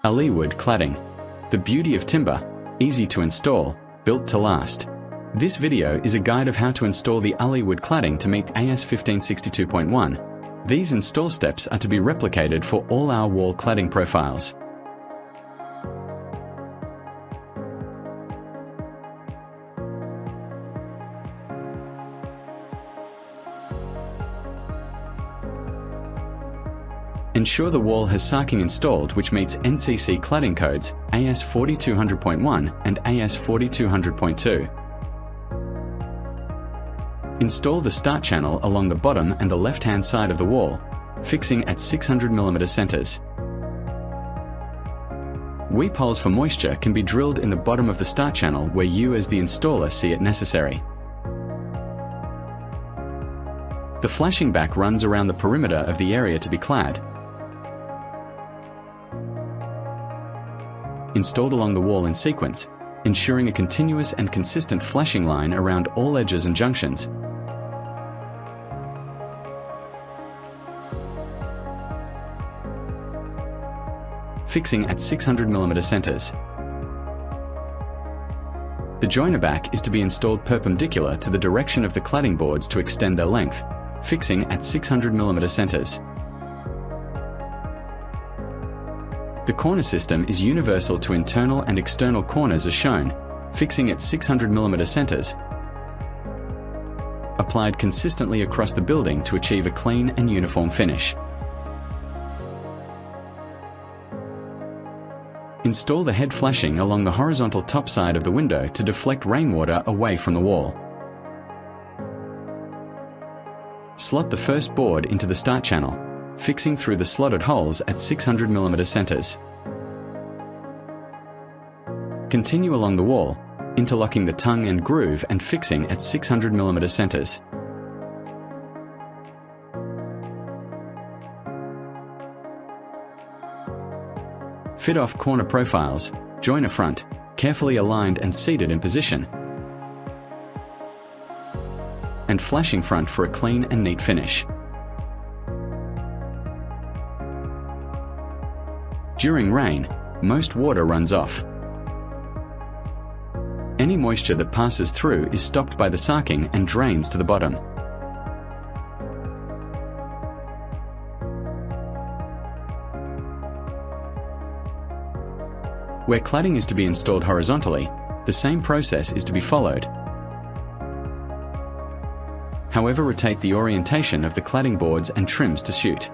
AliWood Cladding. The beauty of timber, easy to install, built to last. This video is a guide of how to install the AliWood cladding to meet AS 1562.1. These install steps are to be replicated for all our wall cladding profiles. Ensure the wall has sarking installed which meets NCC cladding codes AS 4200.1 and AS 4200.2. Install the start channel along the bottom and the left-hand side of the wall, fixing at 600mm centers. Weep holes for moisture can be drilled in the bottom of the start channel where you as the installer see it necessary. The flashing back runs around the perimeter of the area to be clad. Installed along the wall in sequence, ensuring a continuous and consistent flashing line around all edges and junctions. Fixing at 600mm centers. The joiner back is to be installed perpendicular to the direction of the cladding boards to extend their length, fixing at 600mm centers. The corner system is universal to internal and external corners as shown, fixing at 600mm centers. Applied consistently across the building to achieve a clean and uniform finish. Install the head flashing along the horizontal top side of the window to deflect rainwater away from the wall. Slot the first board into the start channel, fixing through the slotted holes at 600mm centers. Continue along the wall, interlocking the tongue and groove and fixing at 600mm centers. Fit off corner profiles, joiner front, carefully aligned and seated in position, and flashing front for a clean and neat finish. During rain, most water runs off. Any moisture that passes through is stopped by the sarking and drains to the bottom. Where cladding is to be installed horizontally, the same process is to be followed. However, rotate the orientation of the cladding boards and trims to suit.